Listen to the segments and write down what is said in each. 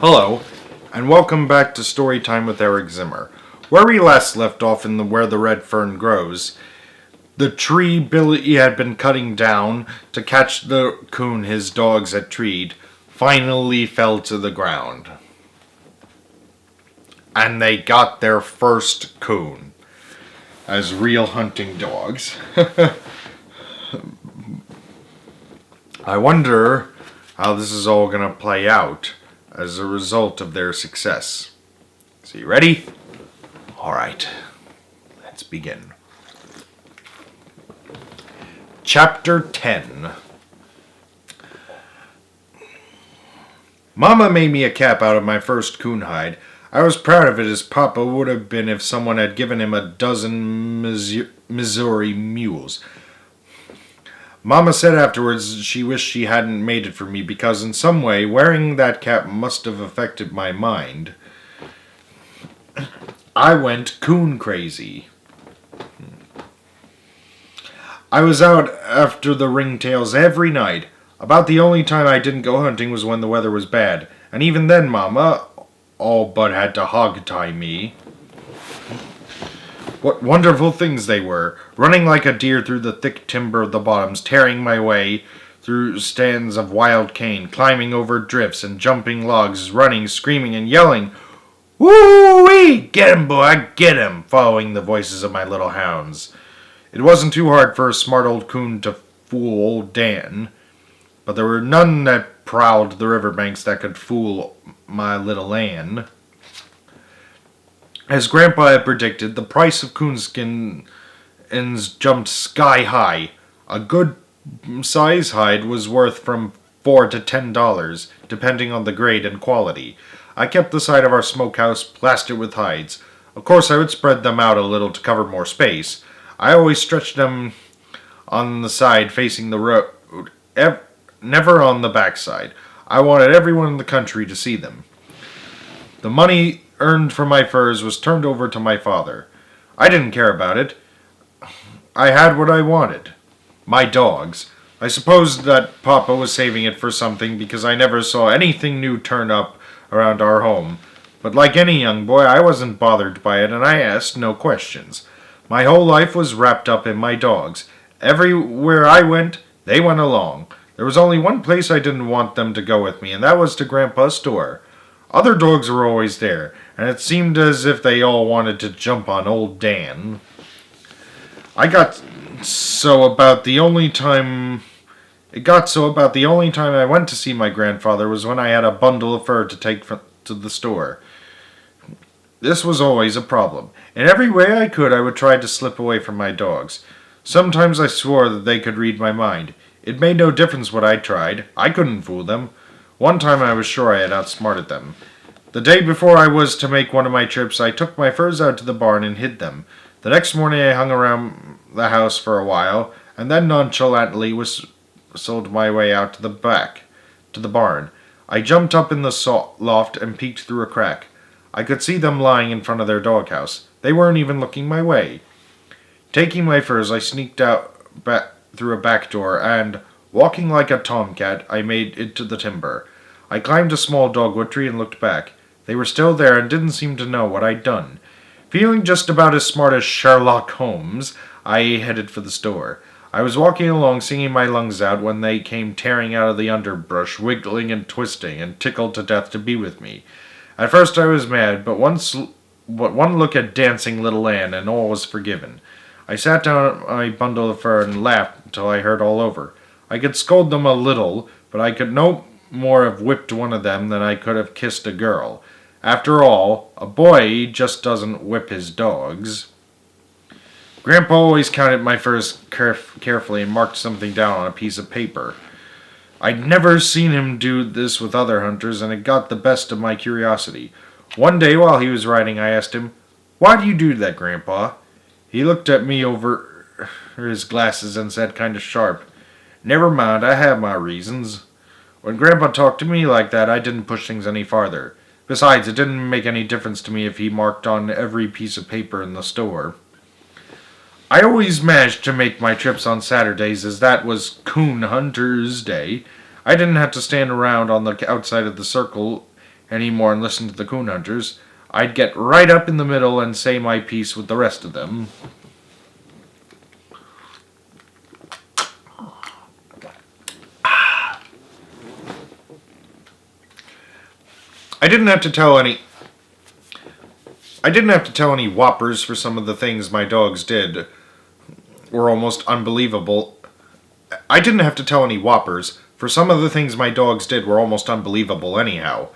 Hello, and welcome back to Storytime with Eric Zimmer. Where we last left off in Where the Red Fern Grows, the tree Billy had been cutting down to catch the coon his dogs had treed finally fell to the ground. And they got their first coon as real hunting dogs. I wonder how this is all going to play out as a result of their success. So you ready? Alright, let's begin. Chapter 10. Mama made me a cap out of my first coon hide. I was proud of it as Papa would have been if someone had given him a dozen Missouri mules. Mama said afterwards she wished she hadn't made it for me because in some way wearing that cap must have affected my mind. I went coon crazy. I was out after the ringtails every night. About the only time I didn't go hunting was when the weather was bad, and even then Mama all but had to hog-tie me. What wonderful things they were, running like a deer through the thick timber of the bottoms, tearing my way through stands of wild cane, climbing over drifts and jumping logs, running, screaming, and yelling, "Woo-wee! Get him, boy, get him!" following the voices of my little hounds. It wasn't too hard for a smart old coon to fool old Dan, but there were none that prowled the riverbanks that could fool my little Ann. As Grandpa had predicted, the price of coonskins jumped sky high. A good size hide was worth from $4 to $10, depending on the grade and quality. I kept the side of our smokehouse plastered with hides. Of course, I would spread them out a little to cover more space. I always stretched them on the side facing the road, never on the back side. I wanted everyone in the country to see them. The money earned from my furs was turned over to my father. I didn't care about it. I had what I wanted. My dogs. I supposed that Papa was saving it for something because I never saw anything new turn up around our home. But like any young boy, I wasn't bothered by it and I asked no questions. My whole life was wrapped up in my dogs. Everywhere I went, they went along. There was only one place I didn't want them to go with me, and that was to Grandpa's store. Other dogs were always there, and it seemed as if they all wanted to jump on old Dan. It got so about the only time I went to see my grandfather was when I had a bundle of fur to take to the store. This was always a problem. In every way I could, I would try to slip away from my dogs. Sometimes I swore that they could read my mind. It made no difference what I tried. I couldn't fool them. One time I was sure I had outsmarted them. The day before I was to make one of my trips, I took my furs out to the barn and hid them. The next morning I hung around the house for a while, and then nonchalantly whistled my way out to the barn. I jumped up in the loft and peeked through a crack. I could see them lying in front of their doghouse. They weren't even looking my way. Taking my furs, I sneaked out through a back door and, walking like a tomcat, I made it to the timber. I climbed a small dogwood tree and looked back. They were still there and didn't seem to know what I'd done. Feeling just about as smart as Sherlock Holmes, I headed for the store. I was walking along singing my lungs out when they came tearing out of the underbrush, wiggling and twisting, and tickled to death to be with me. At first I was mad, but one look at dancing little Ann and all was forgiven. I sat down on my bundle of fur and laughed until I hurt all over. I could scold them a little, but I could no more have whipped one of them than I could have kissed a girl. After all, a boy just doesn't whip his dogs. Grandpa always counted my furs carefully and marked something down on a piece of paper. I'd never seen him do this with other hunters, and it got the best of my curiosity. One day while he was riding, I asked him, "Why do you do that, Grandpa?" He looked at me over his glasses and said kind of sharp, "Never mind, I have my reasons." When Grandpa talked to me like that, I didn't push things any farther. Besides, it didn't make any difference to me if he marked on every piece of paper in the store. I always managed to make my trips on Saturdays, as that was Coon Hunter's Day. I didn't have to stand around on the outside of the circle anymore and listen to the coon hunters. I'd get right up in the middle and say my piece with the rest of them. I didn't have to tell any whoppers for some of the things my dogs did were almost unbelievable. I didn't have to tell any whoppers, for some of the things my dogs did were almost unbelievable anyhow.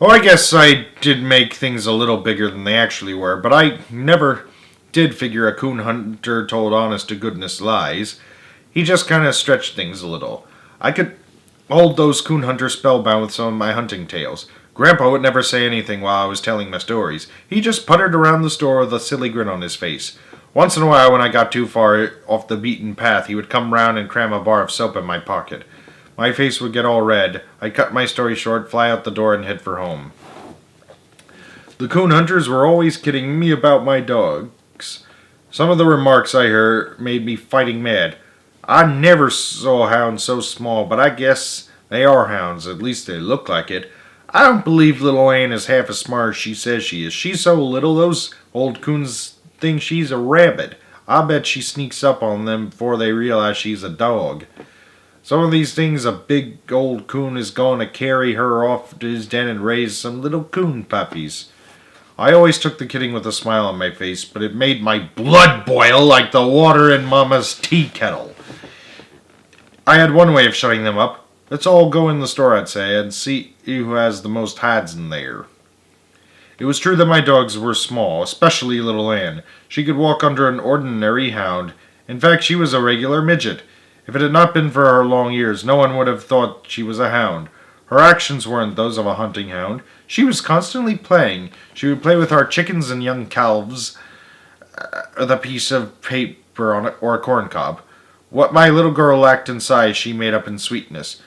Oh, I guess I did make things a little bigger than they actually were, but I never did figure a coon hunter told honest-to-goodness lies. He just kind of stretched things a little. I could hold those coon hunters spellbound with some of my hunting tales. Grandpa would never say anything while I was telling my stories. He just puttered around the store with a silly grin on his face. Once in a while, when I got too far off the beaten path, he would come round and cram a bar of soap in my pocket. My face would get all red. I'd cut my story short, fly out the door, and head for home. The coon hunters were always kidding me about my dogs. Some of the remarks I heard made me fighting mad. I never saw hounds so small, but I guess they are hounds. At least they look like it. I don't believe little Ann is half as smart as she says she is. She's so little, those old coons think she's a rabbit. I bet she sneaks up on them before they realize she's a dog. Some of these things a big old coon is going to carry her off to his den and raise some little coon puppies. I always took the kidding with a smile on my face, but it made my blood boil like the water in Mama's tea kettle. I had one way of shutting them up. Let's all go in the store, I'd say, and see who has the most hides in there. It was true that my dogs were small, especially little Ann. She could walk under an ordinary hound. In fact, she was a regular midget. If it had not been for her long ears, no one would have thought she was a hound. Her actions weren't those of a hunting hound. She was constantly playing. She would play with our chickens and young calves with a piece of paper on it or a corn cob. What my little girl lacked in size, she made up in sweetness.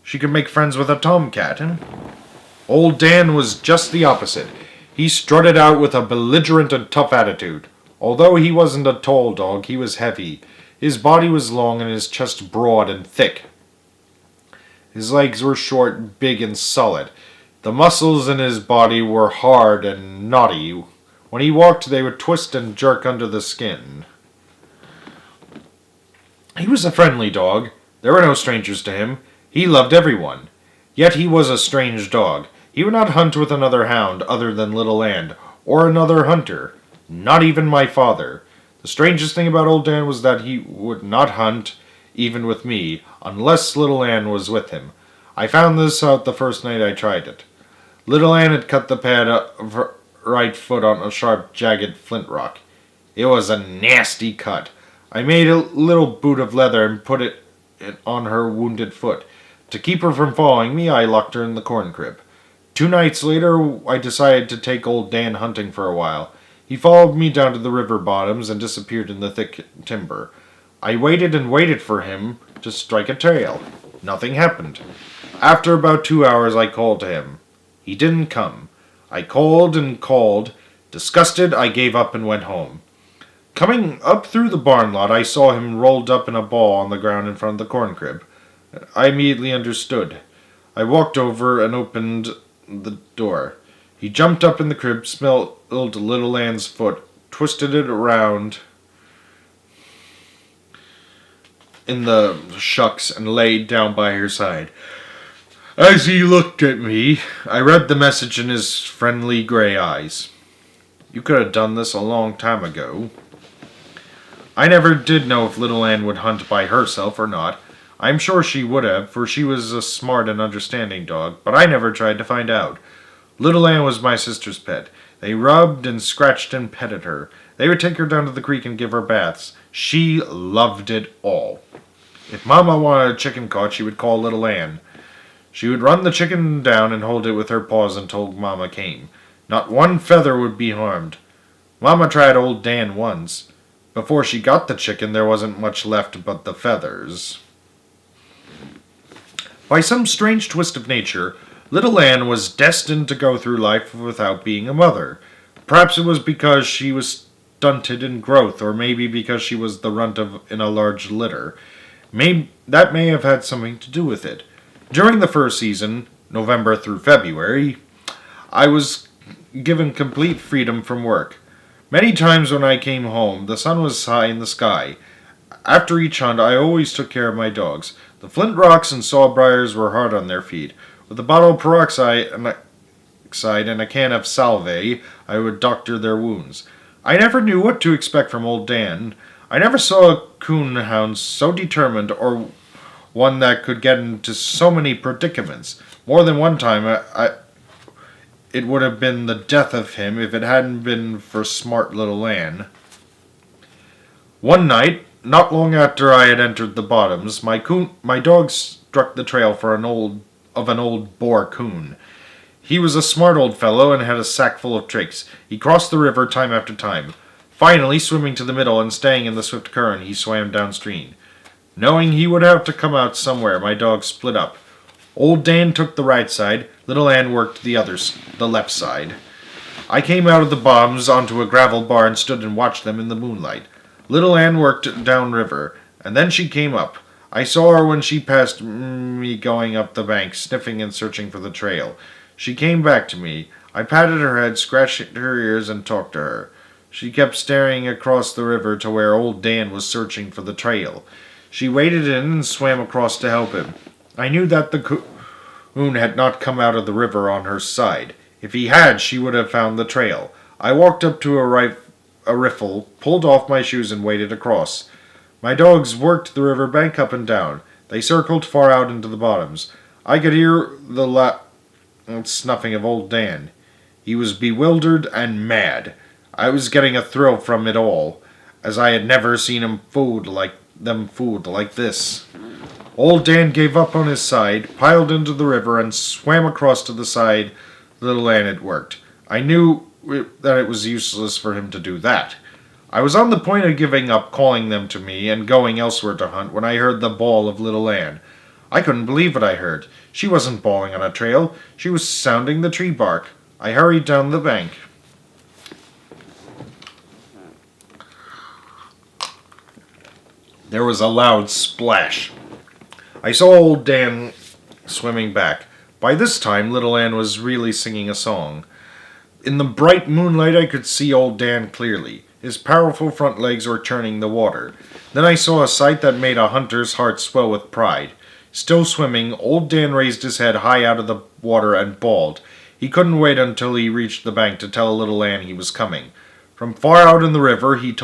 She could make friends with a tomcat, and old Dan was just the opposite. He strutted out with a belligerent and tough attitude. Although he wasn't a tall dog, he was heavy. His body was long and his chest broad and thick. His legs were short, big, and solid. The muscles in his body were hard and knotty. When he walked, they would twist and jerk under the skin. He was a friendly dog. There were no strangers to him. He loved everyone. Yet he was a strange dog. He would not hunt with another hound other than Little Ann, or another hunter. Not even my father. The strangest thing about old Dan was that he would not hunt, even with me, unless Little Ann was with him. I found this out the first night I tried it. Little Ann had cut the pad of her right foot on a sharp, jagged flint rock. It was a nasty cut. I made a little boot of leather and put it on her wounded foot. To keep her from following me, I locked her in the corn crib. 2 nights later, I decided to take old Dan hunting for a while. He followed me down to the river bottoms and disappeared in the thick timber. I waited and waited for him to strike a trail. Nothing happened. After about 2 hours, I called to him. He didn't come. I called and called. Disgusted, I gave up and went home. Coming up through the barn lot, I saw him rolled up in a ball on the ground in front of the corn crib. I immediately understood. I walked over and opened the door. He jumped up in the crib, smelled Little Ann's foot, twisted it around in the shucks, and laid down by her side. As he looked at me, I read the message in his friendly gray eyes. You could have done this a long time ago. I never did know if Little Ann would hunt by herself or not. I'm sure she would have, for she was a smart and understanding dog, but I never tried to find out. Little Ann was my sister's pet. They rubbed and scratched and petted her. They would take her down to the creek and give her baths. She loved it all. If Mama wanted a chicken caught, she would call Little Ann. She would run the chicken down and hold it with her paws until Mama came. Not one feather would be harmed. Mama tried old Dan once. Before she got the chicken, there wasn't much left but the feathers. By some strange twist of nature, Little Ann was destined to go through life without being a mother. Perhaps it was because she was stunted in growth, or maybe because she was the runt in a large litter. That may have had something to do with it. During the first season, November through February, I was given complete freedom from work. Many times when I came home, the sun was high in the sky. After each hunt, I always took care of my dogs. The flint rocks and sawbriars were hard on their feet. With a bottle of peroxide and a can of salve, I would doctor their wounds. I never knew what to expect from old Dan. I never saw a coon hound so determined or one that could get into so many predicaments. More than one time, it would have been the death of him if it hadn't been for smart little Ann. One night, not long after I had entered the bottoms, my dog struck the trail for an old boar coon. He was a smart old fellow and had a sack full of tricks. He crossed the river time after time. Finally, swimming to the middle and staying in the swift current, he swam downstream. Knowing he would have to come out somewhere, my dogs split up. Old Dan took the right side, little Ann worked the left side. I came out of the bottoms onto a gravel bar and stood and watched them in the moonlight. Little Ann worked downriver, and then she came up. I saw her when she passed me going up the bank, sniffing and searching for the trail. She came back to me. I patted her head, scratched her ears, and talked to her. She kept staring across the river to where old Dan was searching for the trail. She waded in and swam across to help him. I knew that the coon had not come out of the river on her side. If he had, she would have found the trail. I walked up to a riffle, pulled off my shoes, and waded across. My dogs worked the river bank up and down. They circled far out into the bottoms. I could hear the snuffing of old Dan. He was bewildered and mad. I was getting a thrill from it all, as I had never seen them fooled like this. Old Dan gave up on his side, piled into the river, and swam across to the side little Ann had worked. I knew that it was useless for him to do that. I was on the point of giving up, calling them to me, and going elsewhere to hunt when I heard the bawl of little Ann. I couldn't believe what I heard. She wasn't bawling on a trail. She was sounding the tree bark. I hurried down the bank. There was a loud splash. I saw old Dan swimming back. By this time, little Ann was really singing a song. In the bright moonlight, I could see old Dan clearly. His powerful front legs were churning the water. Then I saw a sight that made a hunter's heart swell with pride. Still swimming, old Dan raised his head high out of the water and bawled. He couldn't wait until he reached the bank to tell little Ann he was coming. From far out in the river, he told